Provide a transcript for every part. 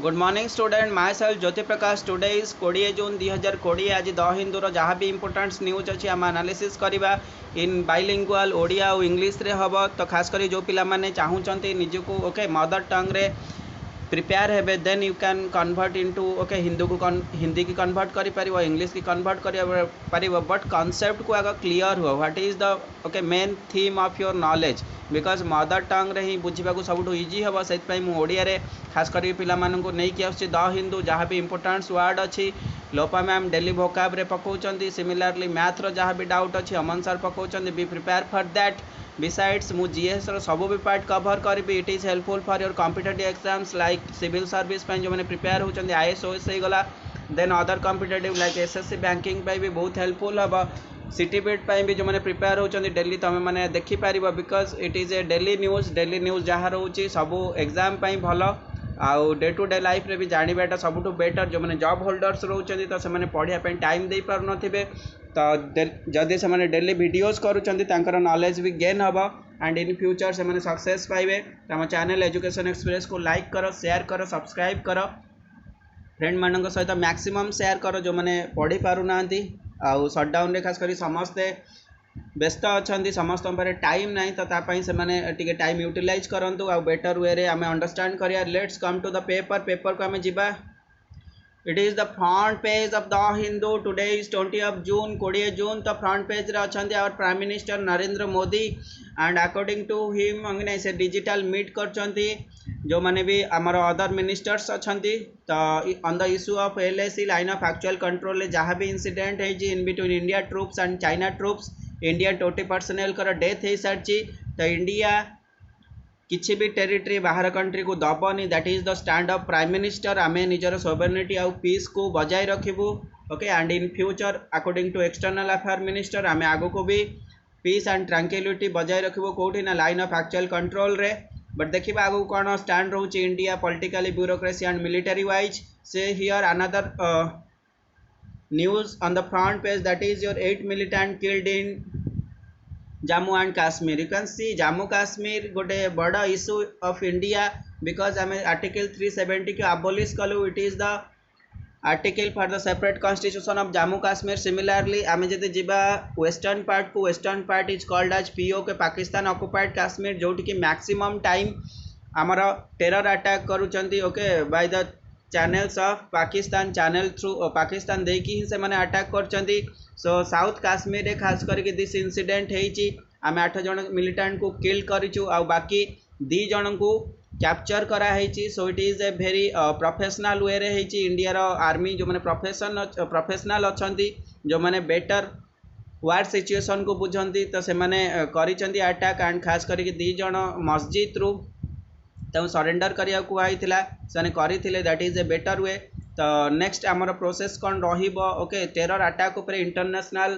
Good morning student my self Jyoti Prakash today is 20 जून 2020 आज the Hindur जहाँ भी इंपोर्टेंट न्यूज अच्छी आम एनालिसिस करवा इन बाइलिंगुअल ओडिया और इंग्लिश रे हम तो खास कर जो पिलामाने चाहूँगी निजको ओके मदर टंग रे प्रिपेयर हेबे then you can convert into okay Hindi की कन्वर्ट करि परिबो इंग्लिश की कन्वर्ट करि परिबो बट कॉन्सेप्ट को आगे क्लियर हो what is the okay main theme of your knowledge because mother tongue रे ही बुझा सब इजी हम से ओडिया रे खास कर पिला मानू नहीं आस द हिंदू जहाँ भी इंपोर्टेंस वर्ड अच्छी लोपा मैम डेली भोकाब रे पकाउछंती सिमिलरली मैथ रो जहाँ भी डाउट अच्छी अमन सर पकाउछंती be prepare for that besides मु जीएस रो सब भी पार्ट कवर करी it is helpful for your competitive exams like civil service जो मैंने प्रिपेयर होती आईएएस ओएस हो गला then other competitive like SSC banking भी बहुत हेल्पफुल हम सिटी बिट भी जो मैंने प्रिपेयर होती डेली तुम मैंने देखिपार because it is a daily news जहाँ रोचे सब एग्जाम भल आउ डे टू डे लाइफ रे भी जानाटा सबुठ बेटर जो मैंने जॉब होल्डर्स रोचे तो से पढ़ाई टाइम दे पार नथिबे तो जदि से डेली वीडियोस करुँच नॉलेज भी गेन हम एंड इन फ्यूचर से मैंने सक्सेस पाइबे तो आम चैनल एजुकेशन एक्सप्रेस को लाइक कर शेयर कर सब्सक्राइब कर फ्रेंड मान सहित मैक्सिमम शेयर कर जो मैंने पढ़ी पारना आउ सटडाउन रे खास करी समस्ते व्यस्त अच्छा समस्त टाइम ना तो से टाइम यूटिलाइज करूँ आ बेटर वे रे आम अंडरस्टैंड करिया let's come to the paper को आम जीवा it is the front page of the Hindu today is 20 of June 20 June तो फ्रंट पेज रे अच्छा our prime minister Narendra Modi and according to him से डिजिटल मीट करछंती जो माने भी आमर अदर मिनिस्टर्स अच्छा तो on the issue of LAC line of actual control जहाँ भी इंसिडेंट है in between India troops and China troops Indian 20 personal कर डेथ हो सारी तो इंडिया किसी भी टेरिटरी बाहर कंट्री को दबनी that is the stand of prime minister आम निजर सोवरेनिटी आउ पीस को बजाय रखू okay and in future according to external affair minister आम आगो को भी पीस एंड ट्रांक्विलिटी बजाय रखू कौटी ना लाइन ऑफ एक्चुअल कंट्रोल रे बट देखा आगो कौन स्टैंड रोचे India politically bureaucracy and military wise से here another news on the front page that is your 8 militant killed in Jammu and Kashmir. You can see Jammu Kashmir गोटे बड़ा issue of India because आम article 370 को abolish कलु it is the article for the separate constitution of Jammu Kashmir similarly आम जब जीवा western part को western part is called as PO K Pakistan occupied Kashmir जोटि मैक्सिमम टाइम आमर टेरर अटैक करुँच okay by the channels of Pakistan channel through Pakistan देकी ही से माने अटैक करचंती सो साउथ काश्मीर रे खास करके दिस इंसिडेंट हेची आम 8 जन मिलिटेंट को किल करिचु आ बाकी 2 जन को कैप्चर करा हेची सो it is a very professional way रे हेची इंडिया रो आर्मी जो माने प्रोफेशनल अछंती जो माने बेटर वार सिचुएशन को बुझंती तो से माने करिचंती अटैक एंड खास करके 2 जन मस्जिद रू तो सरेंडर करिया कुआईथिला से करथिले that is a better way तो नेक्स्ट आमर प्रोसेस कौन रहिबो ओके टेरर अटैक उपर इंटरनेशनल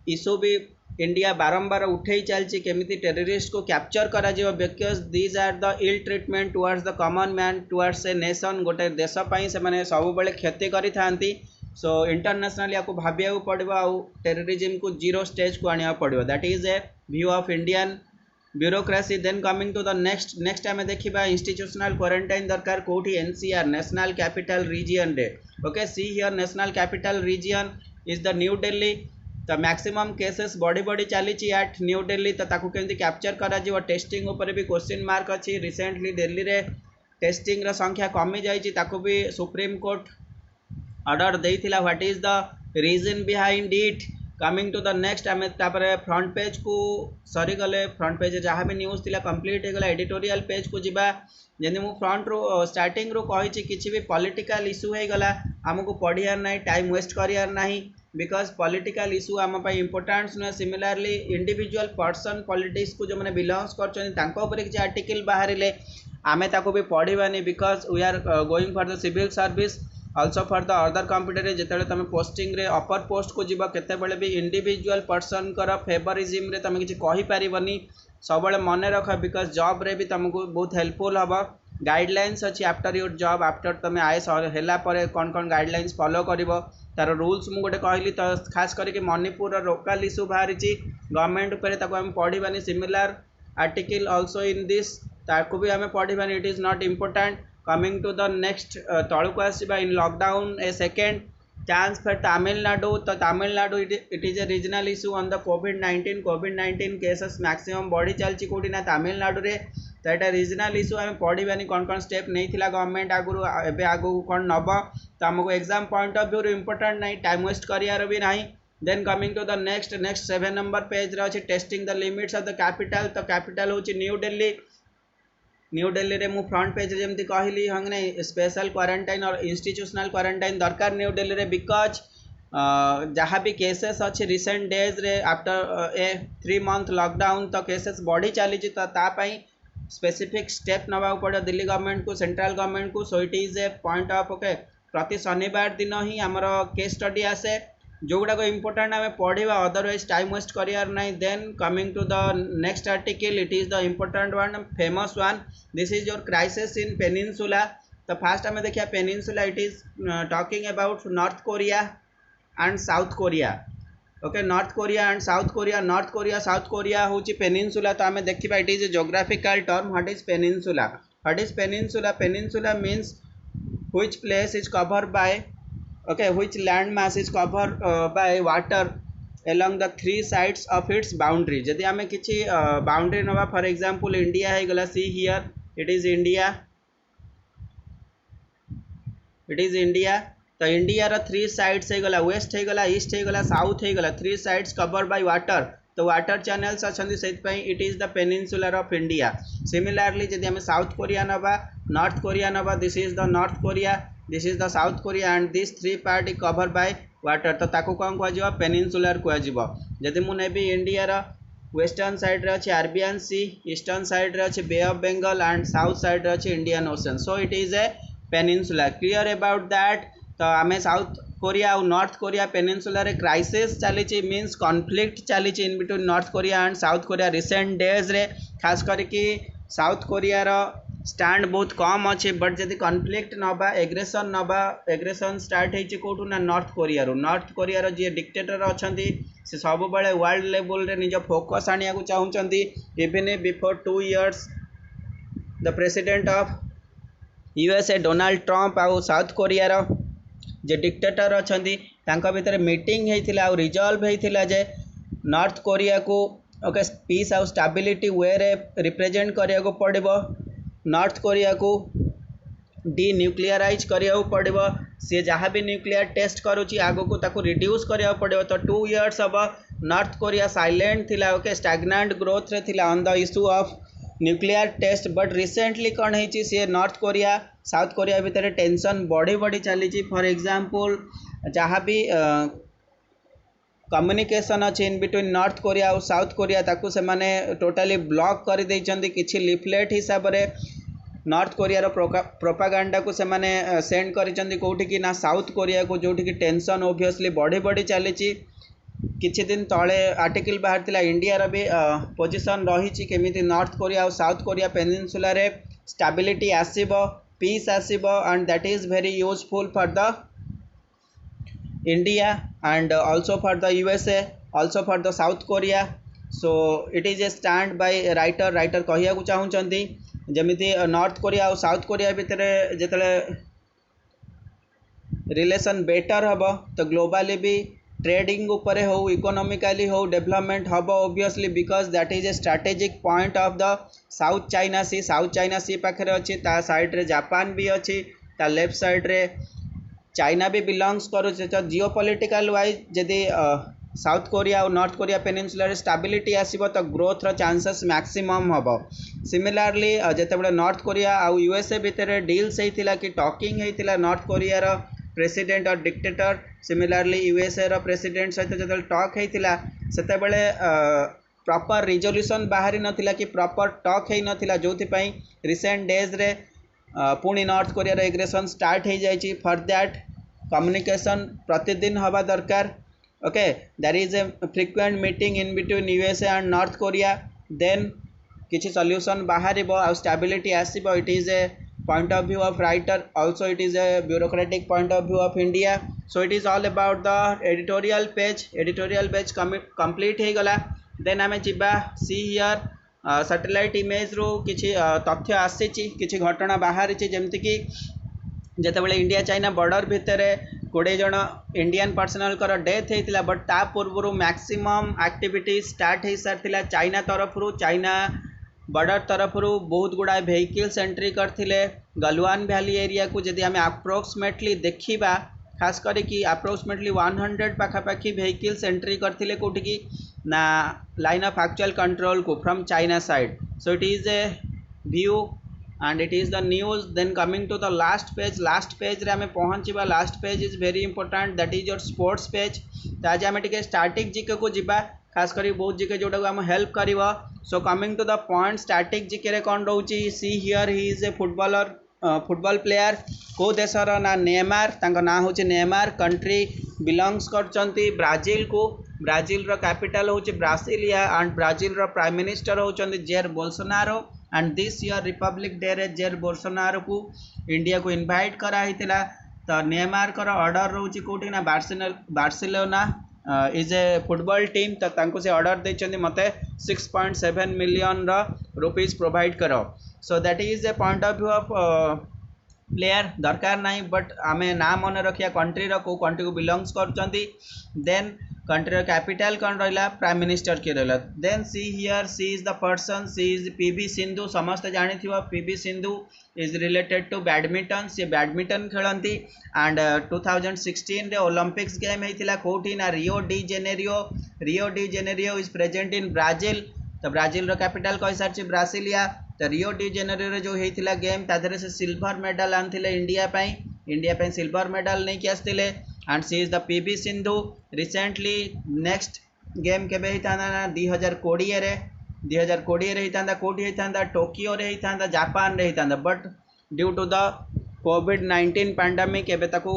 इशू भी इंडिया बारंबार उठे चलती केमिति टेररिस्ट को कैप्चर करा जिवो because these are the ill treatment towards the common man towards a nation गोटे देश पई से माने सब बेले क्षति करि थांती सो इंटरनेशनल या को भाबिया पड़िबो आ टेररिज्म को जीरो स्टेज को आनिया पड़िबो that is a view of Indian bureaucracy then coming to the next आम देखा इंस्टीट्यूशनल क्वारंटाइन दरकार कौटी एनसीआर नेशनल कैपिटल रीजन रे okay see here national capital region is the new Delhi तो मैक्सिमम केसेस बढ़ी चली एट न्यू दिल्ली तो ताकू केमती कैप्चर करा जिवो टेस्टिंग ऊपर भी क्वेश्चन मार्क अच्छी रिसेंटली दिल्ली रे टेस्टिंग रा संख्या कमी जाइए ताकू भी सुप्रीम कोर्ट ऑर्डर देइथिला what is the reason behind it coming to the next आम फ्रंट पेज को सरी गले फ्रंट पेज जहाँ भी न्यूज थिला कंप्लीट हो गला एडिटोरियल पेज को जीवा जमी मु फ्रंट रू स्टार्टिंग रू कही किसी भी पॉलिटिकल इशू हो गला आमको पढ़ियार ना टाइम वेस्ट करियार ना बिकज पॉलिटिकल इशू आम इंपोर्टेंस नुहे सिमिलरली इंडिविजुअल पर्सन पॉलिटिक्स को जो मैंने बिलोंग्स कर किसी आर्टिकल बाहर आमे ताको भी पढ़ानी because we are going for the civil service also for the other computer जिते तुम पोस्टिंग रे अपर पोस्ट को जीव केते भी इंडिविजुअल पर्सन कर फेवरिज्म रे तुम किसी कहीपरनी सब मन रख बिकज जॉब रे भी तुमको बहुत हेल्पफुल हम गाइडलाइंस अच्छी आफ्टर योर जॉब आफ्टर तुम आईएएस है कौन कौन गाइडलाइंस फॉलो कर तार रूल्स मुझे कहली तो खास करके मणिपुर लोकल इश्यू बाहरी गवर्नमेंट उपर पढ़ानी similar article also in this ताकू भी आम पढ़ानी it is not important coming to the next तलू को आसवा in lockdown A second chance for Tamil Nadu तो Tamil Nadu it is A regional issue on the covid cases maximum बढ़ी चलती कौटी ना तमिलनाडु रे तो यहाँ रीजनल इशू आम पढ़ानी कौन कौन स्टेप नहीं गवर्नमेंट आगुरी एवं आगू कौन नब तो आमको exam point of view important नहीं टाइम वेस्ट करार भी ना then coming to the next 7 number page रे अच्छी testing the limits of the capital तो कैपिटल हूँ न्यू दिल्ली रे मु फ्रंट पेज जमी कहली हंगने स्पेशल क्वारंटाइन और इंस्टीट्यूशनल क्वारंटाइन दरकार न्यू दिल्ली रे बिकज जहाँ भी केसेस अच्छे रिसेंट डेज रे आफ्टर ए 3 मंथ लॉकडाउन तो केसेस बढ़ी चली तो तापाई स्पेसिफिक स्टेप नवा पड़े दिल्ली गवर्नमेंट को सेंट्रल गवर्नमेंट को सो it is a point of okay प्रति शनिवार दिन ही आमर केस स्टडी आसे जो गुड़ाक इंपोर्टेंट आम पढ़ा अदरवाइज टाइम वेस्ट करार ना then coming to the next article it is the important one famous one this is your crisis in peninsula तो फास्ट आम देखिए peninsula it is talking about North Korea and South Korea okay North Korea and South Korea South Korea हूँ peninsula तो आम देखा it is a geographical term what is peninsula means which place is cover by okay which land mass is covered by water along the 3 sides of its boundary जदि आम किसी boundary नवा for example India है गला see here it is India तो India रो 3 sides है गला waste है गला ईस्ट है गला साउथ है गला 3 साइड्स कवर्ड बाय वाटर तो वाटर चैनल्स अच्छे से it is the peninsular of India similarly जदि आम साउथ कोरिया नवा नॉर्थ कोरिया नवा this is the north Korea this is the south Korea and this 3 part cover by water तो ताको कौन कह पेनिनसुलर कह जदि मु नेबी इंडिया रो वेस्टर्न साइड रे अच्छे अरेबियन सी ईस्टर्न साइड रे अच्छे बे of Bengal and south side रे अच्छे Indian ocean so it is A peninsula clear about that तो आम साउथ कोरिया और नॉर्थ कोरिया पेनिनसुलर क्राइसिस चली मीन्स कॉन्फ्लिक्ट चली इन between North Korea and South Korea recent days रे खास करके साउथ कोरिया रो स्टैंड बहुत कम अच्छे बट जदि कॉन्फ्लिक्ट नवा एग्रेसन स्टार्ट होती कौटू ना नॉर्थ कोरिया जी डिक्टेटर अच्छा से सब बड़े वर्ल्ड लेवल रे निज फोकस आने को चाहते even before 2 years the president of USA Donald Trump आउ साउथ कोरिया रो जे डिक्टेटर अच्छा भितर मीटिंग होता रिजल्व होता जे नॉर्थ कोरिया को ओके पीस आउ स्टेबिलिटी वे रे रिप्रेजेंट करिया को पड़िबो नॉर्थ कोरिया को डीन्यूक्लियराइज करिया पड़ो सी जहाँ भी न्यूक्लियर टेस्ट करुच्ची आग को ताको रिड्यूस करिया पड़ो तो 2 years हम नॉर्थ कोरिया साइलेंट थिला ओके स्टैग्नेंट ग्रोथ रे थिला on the issue of nuclear test but recently कौन है see North Korea South Korea भितर टेंशन बढ़ी चली फॉर एग्जांपल जहाँ भी कम्युनिकेशन अच्छे इन बिटवीन नॉर्थ कोरिया और साउथ कोरिया ताकू से माने टोटाली ब्लॉक कर देइछन्ती किछि लिफलेट हिसाब रे नॉर्थ कोरिया रो प्रोपागेंडा को से माने सेंड करिछन्ती कोठी कि ना साउथ कोरिया को जोठी कि टेंशन ऑब्वियसली बढ़ी चली किछि दिन तले आर्टिकल बाहर थिला इंडिया रो भी पोजीशन रही केमिति नॉर्थ कोरिया और साउथ कोरिया पेनिनसुला रे स्टेबिलिटी आसीबो पीस आसीबो and that is very useful for the India and also for the USA, also for the South Korea. So it is a stand by writer कहिया को चाहूँगी जमीती north Korea और south Korea भितर जिते relation better हम तो globally भी trading उपरे हो इकोनॉमिकली हो डेवलपमेंट हम obviously because that is a strategic point of the south China sea पाखे अच्छी ता साइड रे जापान भी अच्छी ता लेफ्ट साइड रे चाइना भी बिलोंग्स करुचे तो जियोपॉलिटिकल वाइज जदि साउथ कोरिया और नॉर्थ कोरिया पेनिनसुलर स्टेबिलिटी आसीबो तो ग्रोथ रो चांसेस मैक्सिमम हबो सिमिलरली जेतेबेले नॉर्थ कोरिया और यूएसए भितर डील्स होइतिला कि टॉकिंग होइतिला नॉर्थ कोरिया रो प्रेसिडेंट और डिक्टेटर सिमिलरली यूएसए रो प्रेसिडेंट सहित जेतेबेले टॉक होइतिला सेतेबेले प्रॉपर रिजोल्यूशन बाहरी नथिला कि प्रॉपर टॉक हेइ नथिला जोथि पई रिसेंट डेज रे पुणी नॉर्थ कोरिया रो एग्रेशन स्टार्ट हो जाइए फॉर दैट कम्युनिकेशन प्रतिदिन हवा दरकार okay there is a frequent meeting in between USA and north Korea then किसी सॉल्यूशन बाहर आ स्टेबिलिटी आसीबो it is a point of view of writer also it is a bureaucratic point of view of India so it is all about the editorial page complete हो गला then आम जीवा see here satellite image रू किसी तथ्य आसी किसी घटना बाहरी जमती कि जितेबाला इंडिया चाइना बॉर्डर भितर 20 जन इंडियन पर्सनल कर डेथ होता बट ता पूर्व मैक्सिमम एक्टिविटी स्टार्ट हो सारी चाइना तरफ चाइना बॉर्डर तरफ बहुत गुड़ाए व्हीकल्स एंट्री करते गलवान वैली एरिया को जदि आम अप्रोक्सीमेटली देखा खास करके अप्रोक्सीमेटली 100 पाखापाखी व्हीकल्स एंट्री करते कौटिकी ना लाइन ऑफ एक्चुअल कंट्रोल को from China side so it is a view and it is the news. Then coming to the last page रे हमें पहुँचवा last page is very important that is your sports page तो आज आम टे static जिके को जीवा खास करी बहुत जिके जोटा को आम हेल्प कर so coming to the point static GK रे कौन रोचे see here he is a football player को देशर ना नेमार तांका ना होचे नेमार कंट्री बिलोंग्स करचंती ब्राजिल को ब्राजिल रो कैपिटल होचे ब्रासिलिया एंड ब्राजिल रो प्राइम मिनिस्टर होचंती Jair Bolsonaro and this year Republic Day रे जेर बोल्सोनारो को इंडिया को इनवाइट करा हितला तो नेमार कर ऑर्डर रोचे कोठी ना Barcelona is a football team तो तांको से ऑर्डर देचंती मते 6.7 मिलियन रुपीस प्रोवाइड करो so that is a point of view of player दरकार नहीं बट आम ना मन रखिया कंट्री रो कंट्री को बिलोंग्स करचंती देन कंट्री कैपिटल कौन रहा प्राइम मिनिस्टर किए रहा then see here she is the person she is PV Sindhu समस्त जानी PV Sindhu is related to badminton she badminton खेलती एंड 2016 रे ओलंपिक्स गेम होता कौटी ना Rio de Janeiro is present in Brazil तो ब्राजिल रो कैपिटल कही सारी ब्रासिलिया तो रियो डी जेनेरियो रे जो होता गेम तादरे से सिल्वर मेडल आनी इंडिया सिल्वर मेडल नहीं कि आसते and she is the PV Sindhu recently next game केबे होता ना 2020 रे होता कौटी होता टोकियो रे होता जापान रे होता बट ड्यू टू द कोविड-19 पैंडेमिक एबे ताको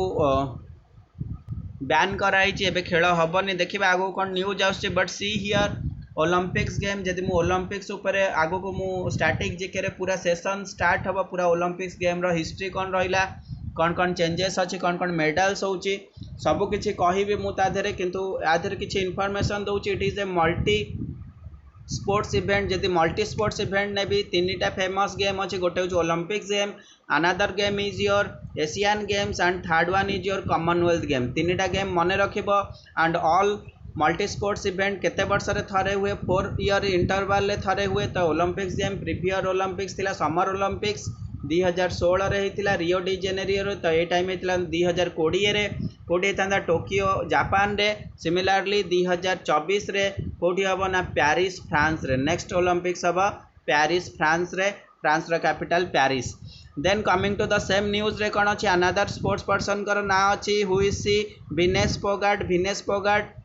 बैन कराई एबे खेल हेनी देखिए आगो कौन न्यूज आस but see here Olympics game जदि मु ओलंपिक्स उपरे आगो को मु स्टार्टिंग जिके पूरा सेशन स्टार्ट हम पूरा ओलंपिक्स गेम रो हिस्ट्री कौन रहा कौन कौन चेंजेस अच्छी कौन मेडल्स होची सबकि कहि मुझे किंतु आधे किसी इनफॉरमेशन दूची it is a multi sports event जदि मल्टी स्पोर्ट्स इवेंट ने भी 3टा फेमस गेम अच्छे गोटे हूँ Olympics game another game is your Asian games and third one is your Commonwealth game 3टा गेम मन रखिब and all multi sports event केते वर्ष रे थरे हुए 4 ईयर इंटरवल थरे हुए तो ओलंपिक्स गेम प्रीवियर ओलंपिक्स थिला समर ओलंपिक्स 2016 रे होता रियो डी जेनेरियो तो ये टाइम होता 2020 रे कौटी होता टोकियो जापान रे सिमिलरली 2024 रे कौटी हम ना पेरिस फ्रांस रे नेक्स्ट ओलंपिक्स हम पेरिस फ्रांस रे फ्रांस रो capital Paris then coming to the same news रे कौन अच्छी अनादर स्पोर्ट्स पर्सन कर ना अच्छी हु इज सी विनेश फोगाट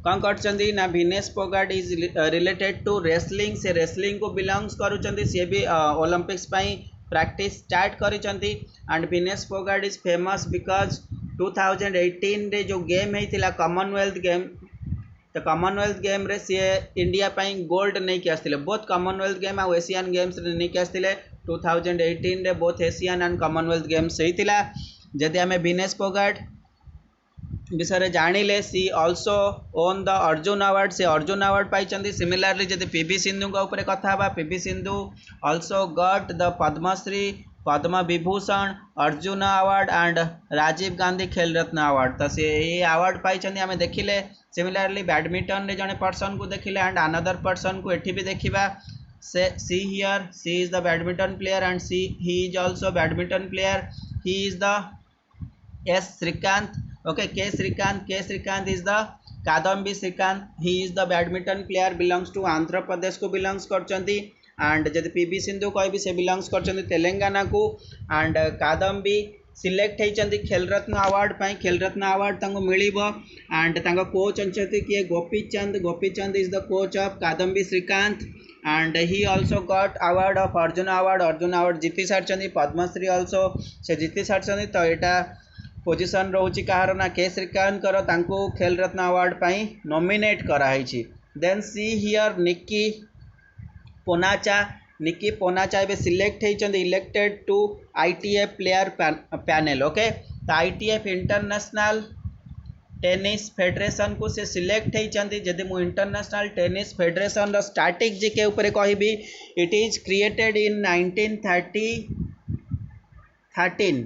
कौन करछंदी ना Vinesh Phogat is related to wrestling से रेसलिंग को बिलोंग्स करुछंदी सी भी ओलंपिक्स पाई प्रैक्टिस स्टार्ट करिछंती and Vinesh Phogat is famous because 2018 रे जो गेम होता कॉमनवेल्थ गेम तो कॉमनवेल्थ गेम रे सी इंडिया पाई गोल्ड नहीं कि आसते बोथ कॉमनवेल्थ गेम और एशियन गेम्स रे नहीं कि आसते 2018 रे both Asian and Commonwealth games होता जदि आम विनेश फोगाट विषय जानिले सी also own the Arjun award से अर्जुन अवार्ड पाई सिमिलरली जब पीवी सिंधु उपर कथा PV Sindhu also got the Padmashri Padma Vibhushan Arjun award and Rajiv Gandhi खेल रत्न अवार्ड तो सी अवार्ड पाई आम देखिले सिमिलरली बैडमिंटन रे जड़े पर्सन को देखिले एंड अनदर पर्सन को एठी भी देखा से see here she is the badminton player and she he is also badminton player he is the S Srikanth okay K Srikanth is the Kadambi Srikanth he is the badminton player belongs to Andhra Pradesh को belongs करचंती and जब PV Sindhu कहि से belongs करचंती Telangana को and कादम्बी select होती खेल Ratna award तांको मिलिबो and तांको coach अंचती किए Gopichand is the coach of कादम्बी Shrikant and he also got award of Arjun award जीति सारी पद्मश्री ऑल्सो से जीति सारी तो यहाँ पोजिशन रोची कहार ना के श्रीकांत तांको खेल रत्न अवार्ड पाई नॉमिनेट कराई then see here Nikki Poonacha ए सिलेक्ट होती elected to ITF player panel okay तो ITF इंटरनेशनल टेनिस फेडरेशन को से सिलेक्ट होती जदि मु इंटरनेशनल टेनिस फेडरेशन रो स्टैटिक जीके ऊपर कहबी इट इज क्रिएटेड इन 1913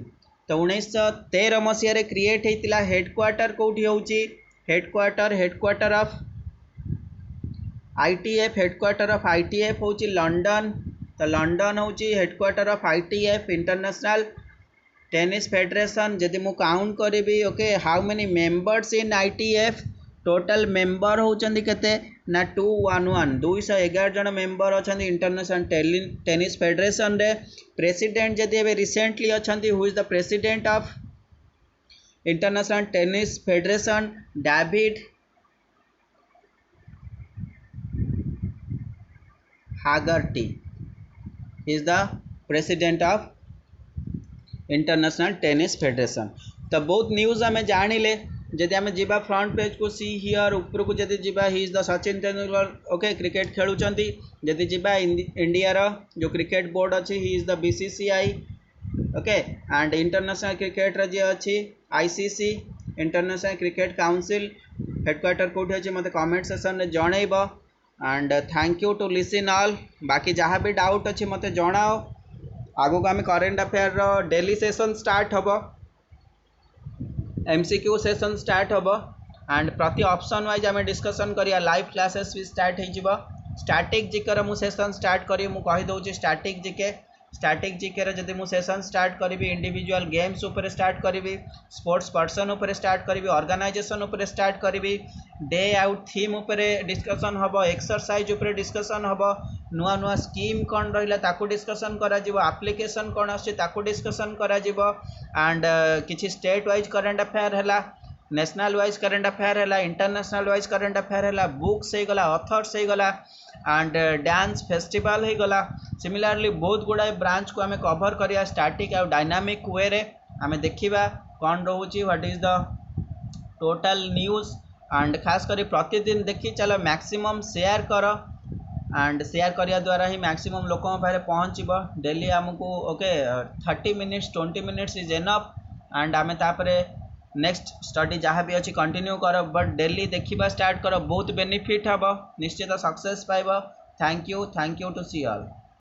तो 1913 मसीह क्रिएट होता हेडक्वार्टर कौटी होची headquarter of ITF headquarter of ITF होची लंडन तो लंडन होची headquarter of ITF international tennis federation जदि मु काउंट करी okay how many members in ITF total member होचंदी केते ना 211 211 जन मेंबर अछंदी इंटरनेशनल टेनिस फेडरेशन रे प्रेसिडेंट जदि एबे रिसेंटली अछंदी who is the president of international tennis federation David Haggerty is the president of international tennis federation. तो बहुत न्यूज़ आम जानिले जदि आम जीवा फ्रंट पेज को सी हियर ऊपर को जदि जीवा he is the Sachin Tendulkar okay cricket खेलुचंती जदि जीवा इंडिया रो जो क्रिकेट बोर्ड अच्छी he is the BCCI okay and international cricket रो जे अच्छी ICC international cricket council headquarter कोठी अच्छी मते कमेंट सेक्शन रे जणैब and thank you to listen all बाकी जहाँ भी डाउट अच्छी मते जणाओ आगो को आम करेन्ट अफेयर रो डेली सेशन स्टार्ट हम MCQ सेशन स्टार्ट हम एंड प्रति ऑप्शन वाइज आम डिस्कसन करिया लाइव क्लासेस भी स्टार्ट हो स्टैटिक जीके रो मु सेशन स्टार्ट करी मु कहि दउची स्टैटिक जीके रो जदि मु सेशन स्टार्ट करी इंडिविजुअल गेम्स ऊपर स्टार्ट करी स्पोर्ट्स पर्सन ऊपर स्टार्ट करी ऑर्गेनाइजेशन ऊपर स्टार्ट करी डे आउट थीम ऊपर डिस्कसन हम एक्सरसाइज ऊपर डिस्कसन हम नुआ नुआ स्कीम कौन रहा ताकू डिस्कसन करा एप्लिकेशन कौन आछे ताकू डिस्कसन करा एंड किछि स्टेट वाइज करेंट अफेयर है नेशनल वाइज करेंट अफेयर है इंटरनेशनल वाइज करेंट अफेयर है बुक्स हो गला ऑथर्स हो गला एंड डांस फेस्टिवल हो गला सिमिलरली बहुत गुड़ाए ब्रांच को आम कवर करिया स्टैटिक और डायनामिक वे रे आम देखिबा कौन रोची what is the total news and खास करी प्रतिदिन देखी चलो मैक्सिमम शेयर कर एंड शेयर करिया द्वारा ही मैक्सिमम लोकों पाखे पहुँचब डेली आमको okay 30 minutes 20 minutes is enough and आम तापरे नेक्स्ट स्टडी जहाँ भी अच्छी कंटिन्यू कर बट डेली देखा स्टार्ट कर बहुत बेनिफिट हम निश्चित सक्सेस पाइब thank you to see all.